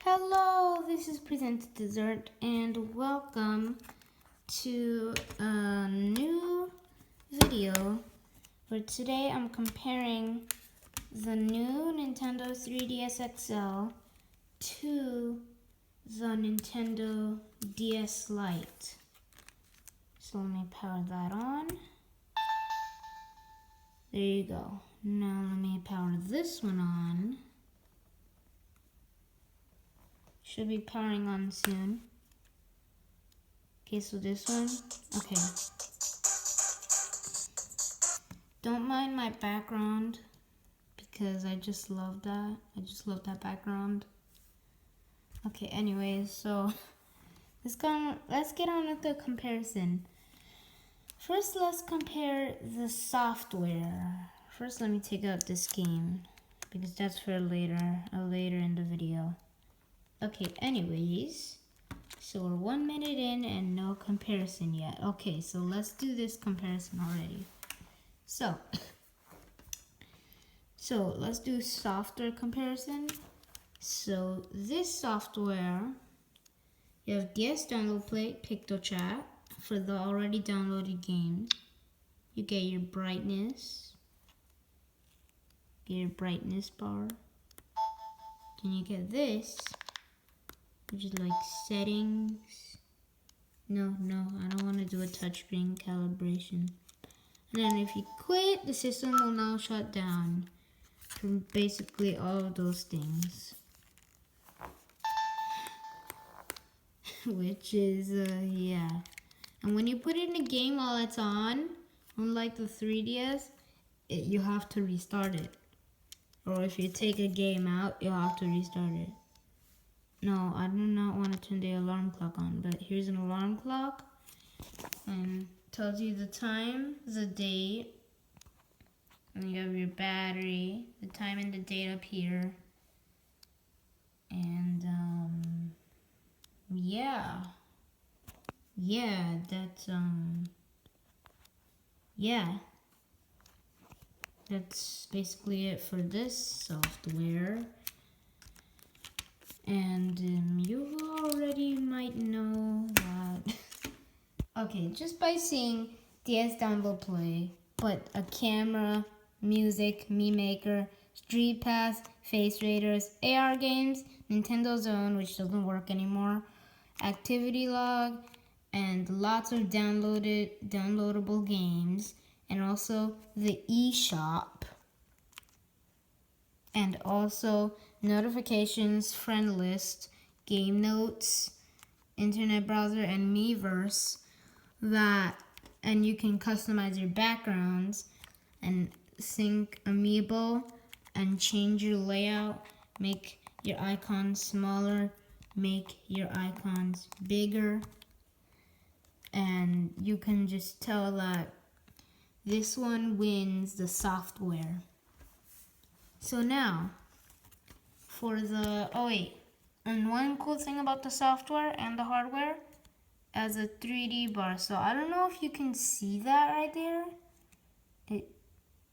Hello, this is Presented Dessert, and welcome to a new video where today I'm comparing the new Nintendo 3DS XL to the Nintendo DS Lite. So let me power that on. There you go. Now let me power this one on. Should be powering on soon. Okay, so this one, okay. Don't mind my background because I just love that. I just love that background. Okay, anyways, so let's get on with the comparison. First, let's compare the software. First, let me take out this game because that's for later in the video. Okay, anyways, so we're 1 minute in and no comparison yet. Okay, so let's do this comparison already. So let's do software comparison. So this software, you have DS Download Play, PictoChat for the already downloaded games. You get your brightness, bar. Then you get this, which is like settings. No, I don't want to do a touchscreen calibration. And then if you quit, the system will now shut down from basically all of those things. Which is, yeah. And when you put it in a game while it's on, unlike the 3DS, you have to restart it. Or if you take a game out, you'll have to restart it. No, I do not want to turn the alarm clock on, but here's an alarm clock. And tells you the time, the date, and you have your battery, the time and the date up here. And, yeah, that's basically it for this software. And you already might know that. Okay, just by seeing DS Download Play, but a camera, music, Me Maker, Street Pass, Face Raiders, AR games, Nintendo Zone, which doesn't work anymore, Activity Log, and lots of downloadable games, and also the eShop, and also notifications, friend list, game notes, internet browser, and Miiverse. And you can customize your backgrounds and sync Amiibo and change your layout, make your icons smaller, make your icons bigger, and you can just tell that this one wins the software. So now, for the, and one cool thing about the software and the hardware, as a 3D bar. So I don't know if you can see that right there.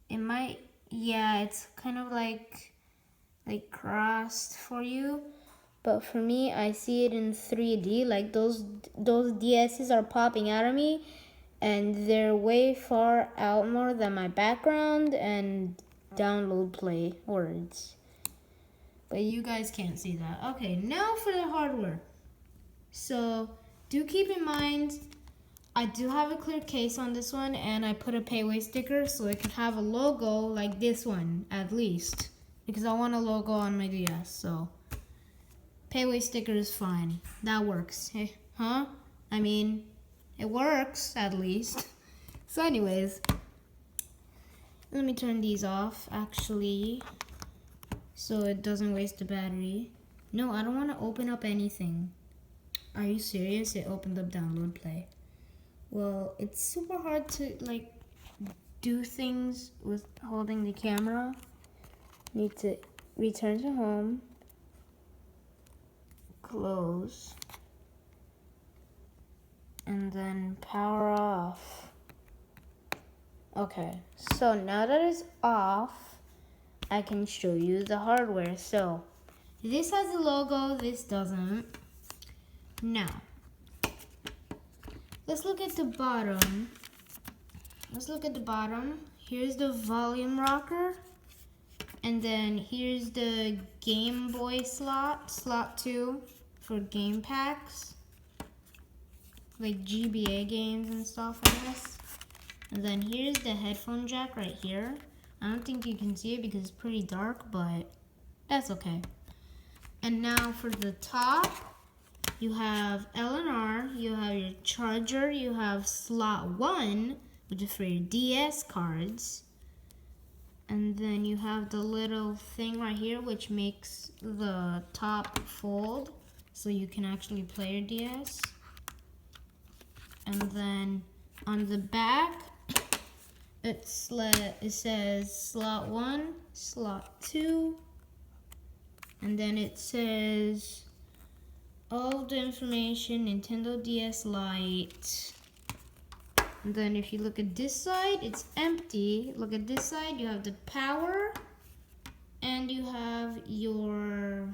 It might, yeah, it's kind of like crossed for you. But for me, I see it in 3D. Like those DSs are popping out of me, and they're way far out more than my background and download play words. But you guys can't see that. Okay, now for the hardware. So do keep in mind, I do have a clear case on this one, and I put a payway sticker so it can have a logo like this one, at least. Because I want a logo on my DS, so payway sticker is fine. That works. Huh? I mean, it works, at least. So anyways, let me turn these off, actually, so it doesn't waste the battery. No, I don't want to open up anything. Are you serious? It opened up download play. Well, it's super hard to do things with holding the camera. Need to return to home, close, and then power off. Okay, so now that it's off, I can show you the hardware. So This has a logo, this doesn't. Now, let's look at the bottom. Here's the volume rocker. And then here's the Game Boy slot 2 for game packs. Like GBA games and stuff, I guess. And then here's the headphone jack right here. I don't think you can see it because it's pretty dark, but that's okay. And now for the top, you have L and R, you have your charger, you have slot 1, which is for your DS cards. And then you have the little thing right here, which makes the top fold, so you can actually play your DS. And then on the back, it says slot 1, slot 2, and then it says all the information, Nintendo DS Lite. And then if you look at this side, it's empty. Look at this side, you have the power, and you have your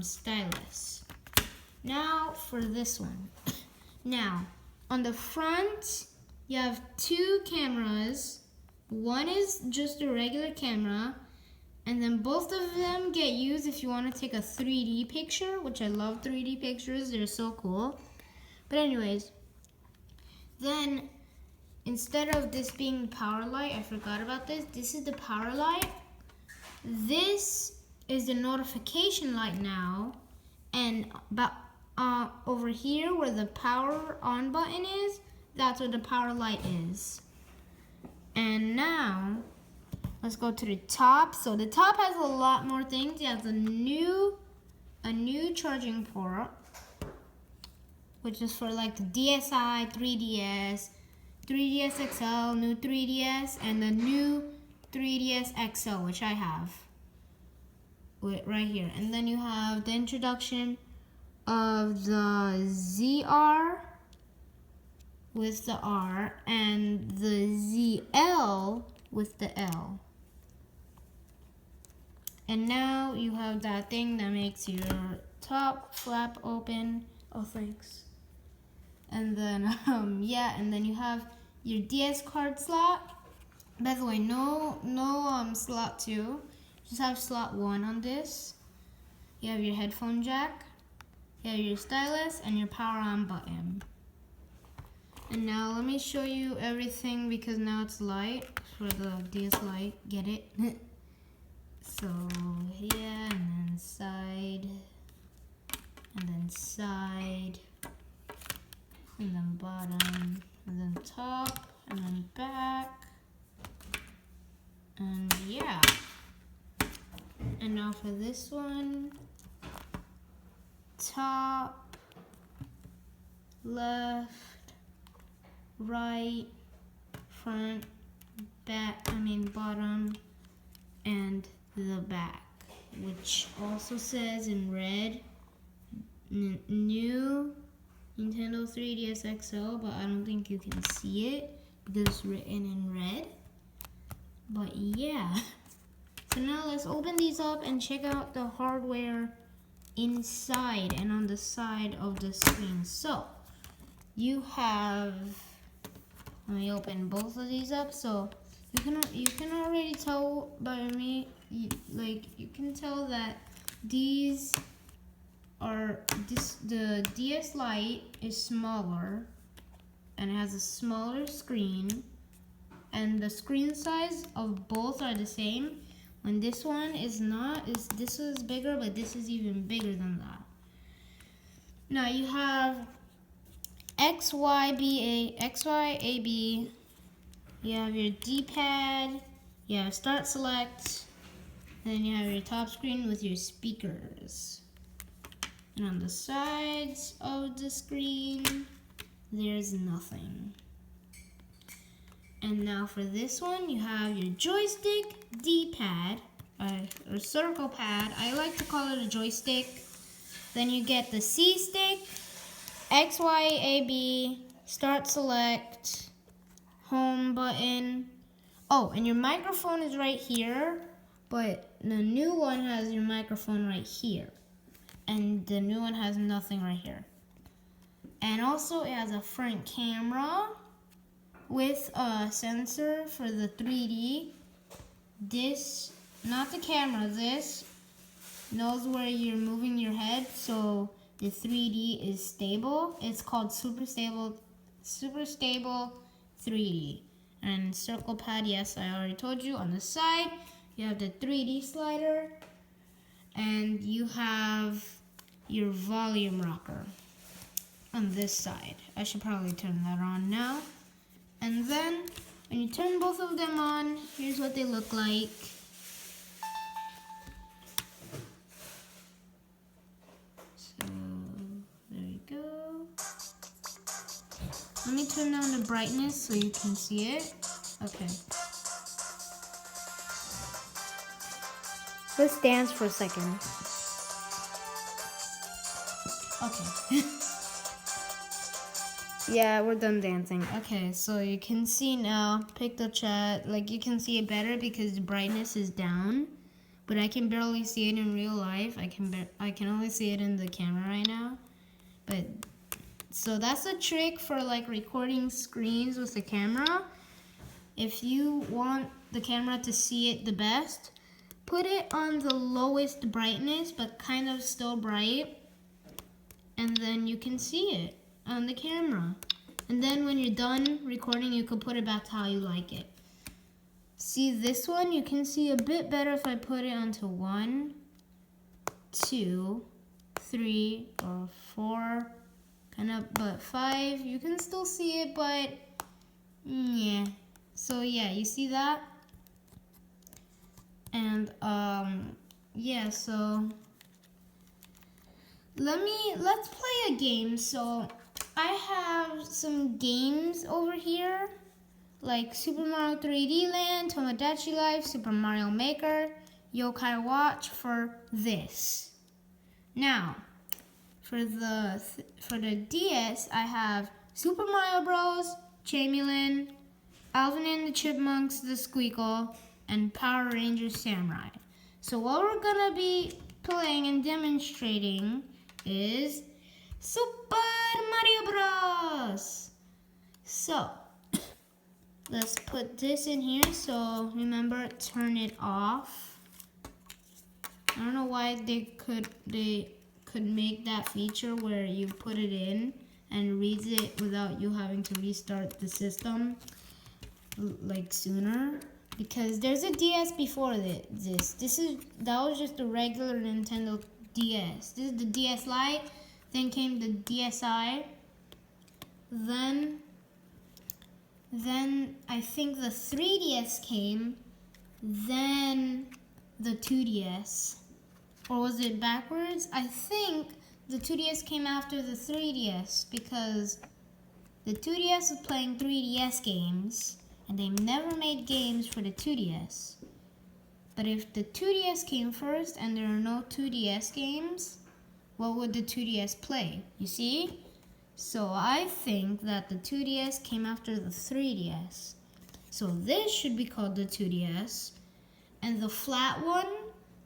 stylus. Now for this one. Now, on the front, you have 2 cameras. One is just a regular camera, and then both of them get used if you want to take a 3D picture, which I love 3D pictures. They're so cool. But anyways, then instead of this being the power light, I forgot about this. This is the power light. This is the notification light now, and over here where the power on button is, that's where the power light is. And now let's go to the top. So the top has a lot more things. It has a new charging port, which is for like the DSi, 3DS, 3DS XL, new 3DS, and the new 3DS XL, which I have right here. And then you have the introduction of the ZR with the R and the ZL with the L. And now you have that thing that makes your top flap open. Oh, thanks. And then, yeah, and then you have your DS card slot. By the way, no slot 2. Just have slot 1 on this. You have your headphone jack. You have your stylus and your power on button. And now let me show you everything because now it's light for the DS Lite. Get it? So yeah, and then side, and then side, and then bottom, and then top, and then back, and yeah. And now for this one, top, left, right, front, back, bottom, and the back, which also says in red, new Nintendo 3DS XL, but I don't think you can see it because it's written in red. But yeah, so now let's open these up and check out the hardware inside and on the side of the screen. So you have, let me open both of these up. So you can already tell by me, you can tell that these are the DS Lite is smaller and has a smaller screen, and the screen size of both are the same. When this one is not, this is bigger, but this is even bigger than that. Now you have XYAB. You have your D-pad. You have start select. And then you have your top screen with your speakers. And on the sides of the screen, there's nothing. And now for this one, you have your joystick, D-pad, or circle pad. I like to call it a joystick. Then you get the C-stick, XYAB, start select, home button. Oh, and your microphone is right here, But the new one has your microphone right here. And the new one has nothing right here. And also it has a front camera with a sensor for the 3D. This, not the camera, this knows where you're moving your head, so the 3D is stable. It's called super stable 3D. And circle pad, yes, I already told you. On the side, you have the 3D slider, and you have your volume rocker on this side. I should probably turn that on now. And then when you turn both of them on, here's what they look like. So there you go. Let me turn down the brightness so you can see it. Okay. Let's dance for a second. Okay. Yeah, we're done dancing. Okay, so you can see now, pick the chat, like you can see it better because the brightness is down, but I can barely see it in real life. I can only see it in the camera right now. But so that's a trick for like recording screens with the camera. If you want the camera to see it the best, put it on the lowest brightness, but kind of still bright, and then you can see it on the camera. And then when you're done recording, you can put it back to how you like it. See this one? You can see a bit better if I put it onto 1, 2, 3, or 4, kind of, but 5. You can still see it, but yeah. So yeah, you see that? And yeah, so let's play a game. So I have some games over here, like Super Mario 3D Land, Tomodachi Life, Super Mario Maker, Yokai Watch for this. Now, for the DS, I have Super Mario Bros, Chameleon, Alvin and the Chipmunks, The Squeakle, and Power Rangers Samurai. So what we're gonna be playing and demonstrating is Super Mario Bros. So let's put this in here. So remember, turn it off. I don't know why they could make that feature where you put it in and reads it without you having to restart the system like sooner. Because there's a DS before this. That was just a regular Nintendo DS. This is the DS Lite. Then came the DSi. Then I think the 3DS came. Then the 2DS. Or was it backwards? I think the 2DS came after the 3DS because the 2DS was playing 3DS games. And they never made games for the 2DS. But if the 2DS came first and there are no 2DS games, what would the 2DS play? You see? So I think that the 2DS came after the 3DS. So this should be called the 2DS. And the flat one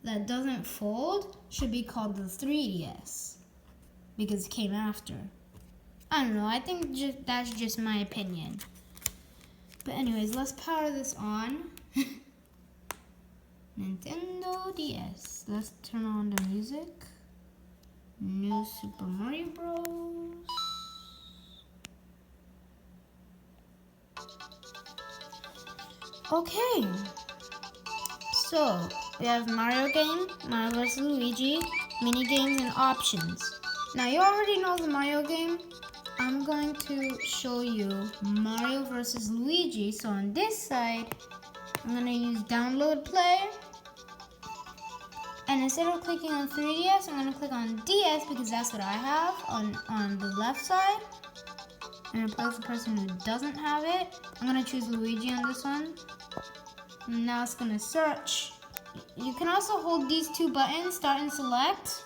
that doesn't fold should be called the 3DS. Because it came after. I don't know. I think that's just my opinion. But anyways, let's power this on. Nintendo DS. Let's turn on the music. New Super Mario Bros. Okay. So, we have Mario game, Mario vs. Luigi, mini games, and options. Now, you already know the Mario game. I'm going to show you Mario vs. Luigi. So on this side, I'm going to use download play. And instead of clicking on 3DS, I'm going to click on DS because that's what I have on the left side. And replace the person who doesn't have it. I'm going to choose Luigi on this one. And now it's going to search. You can also hold these two buttons, start and select,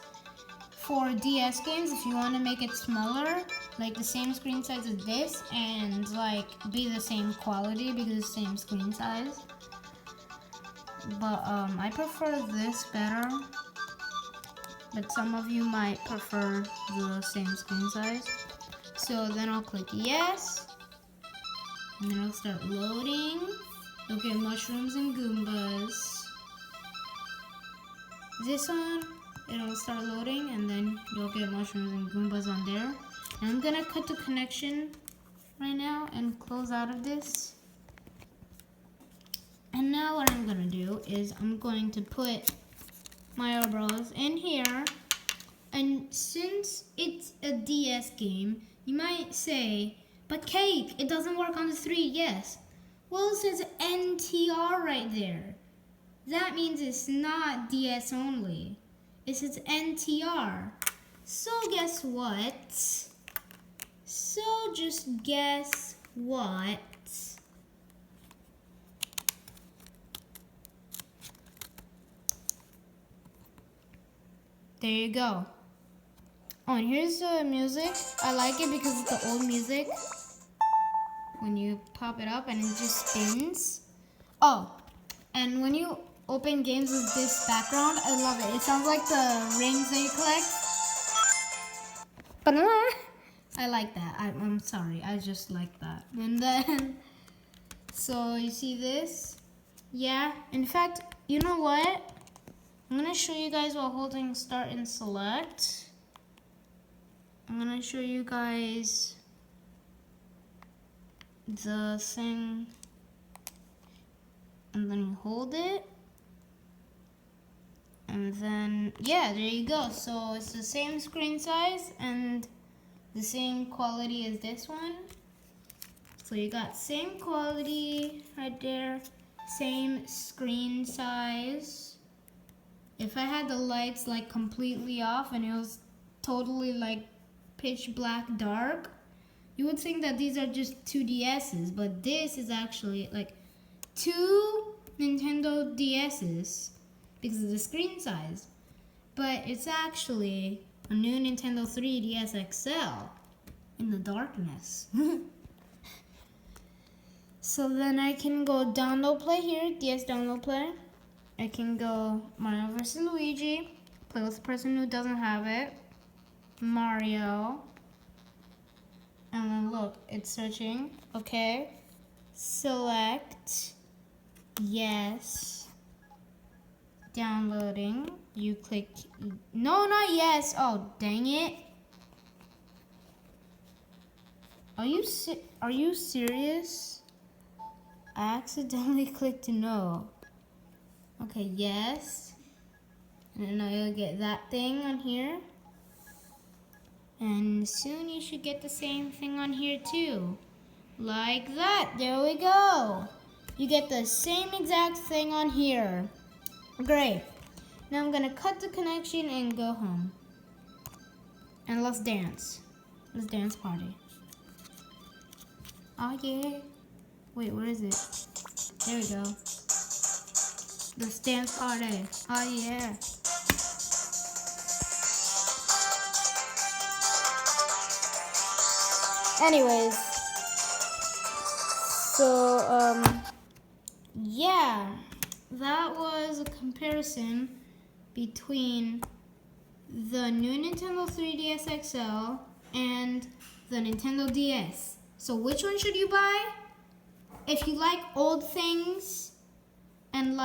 for DS games if you want to make it smaller, like the same screen size as this, and like be the same quality because it's the same screen size. but I prefer this better. But some of you might prefer the same screen size. So then I'll click yes, and then it'll start loading. You'll get mushrooms and Goombas. This one, it'll start loading, and then you'll get mushrooms and Goombas on there. And I'm gonna cut the connection right now and close out of this. And now what I'm gonna do is I'm going to put my eyebrows in here. And since it's a DS game, you might say, but Cake, it doesn't work on the 3DS. Well, it says NTR right there. That means it's not DS only. It says NTR. So guess what? So just guess what? There you go. Oh, and here's the music. I like it because it's the old music. When you pop it up and it just spins. Oh, and when you open games with this background, I love it. It sounds like the rings that you collect. I like that. I'm sorry. I just like that. And then, so you see this? Yeah. In fact, you know what? I'm going to show you guys while holding start and select. I'm going to show you guys the thing. And then you hold it. And then, yeah, there you go. So it's the same screen size and the same quality as this one. So you got same quality right there, same screen size. If I had the lights like completely off and it was totally like pitch black dark, you would think that these are just two DS's, but this is actually like two Nintendo DS's because of the screen size. But it's actually a new Nintendo 3DS XL in the darkness. So then I can go download play here, DS download play. I can go Mario vs. Luigi, play with the person who doesn't have it. Mario. And then look, it's searching. Okay. Select. Yes. Downloading. You click. No, not yes. Oh, dang it. Are you serious? I accidentally clicked no. Okay, yes. And now you'll get that thing on here. And soon you should get the same thing on here too. Like that. There we go. You get the same exact thing on here. Great. Now I'm gonna cut the connection and go home. And let's dance. Let's dance party. Oh yeah. Wait, where is it? There we go. Let's dance party. Oh yeah. Anyways. So, yeah. That was a comparison between the new Nintendo 3DS XL and the Nintendo DS. So which one should you buy? If you like old things and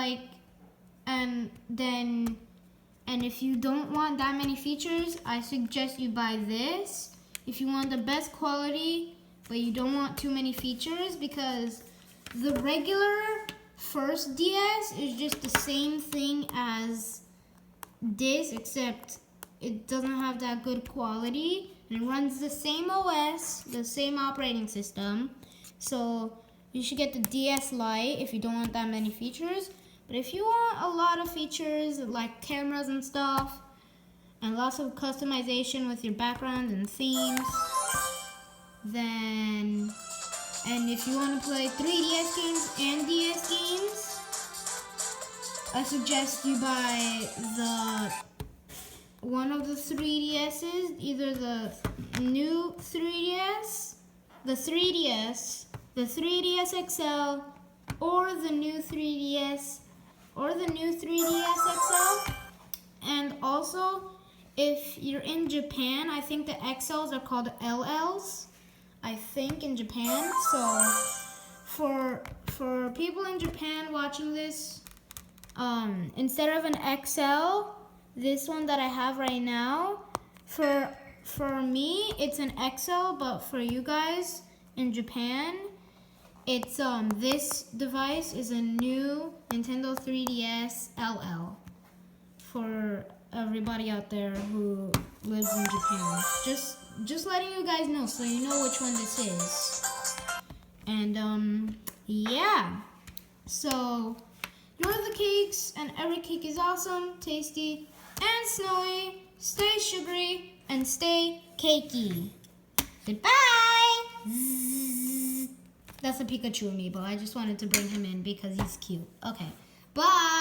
if you don't want that many features, I suggest you buy this. If you want the best quality, but you don't want too many features, because the regular first DS is just the same thing as this, except it doesn't have that good quality. And it runs the same OS, the same operating system. So you should get the DS Lite if you don't want that many features. But if you want a lot of features like cameras and stuff, and lots of customization with your background and themes, then, and if you want to play 3DS games and DS games, I suggest you buy one of the 3DS's, either the new 3DS, the 3DS XL, or the new 3DS, or the new 3DS XL. And also, if you're in Japan, I think the XLs are called LLs. I think in Japan. So for people in Japan watching this, instead of an XL, this one that I have right now, for me it's an XL, but for you guys in Japan, it's this device is a new Nintendo 3DS LL for everybody out there who lives in Japan. Just letting you guys know so you know which one this is. And yeah. So you're the cakes, and every cake is awesome, tasty, and snowy. Stay sugary and stay cakey. Goodbye. Zzz. That's a Pikachu amiibo. I just wanted to bring him in because he's cute. Okay. Bye.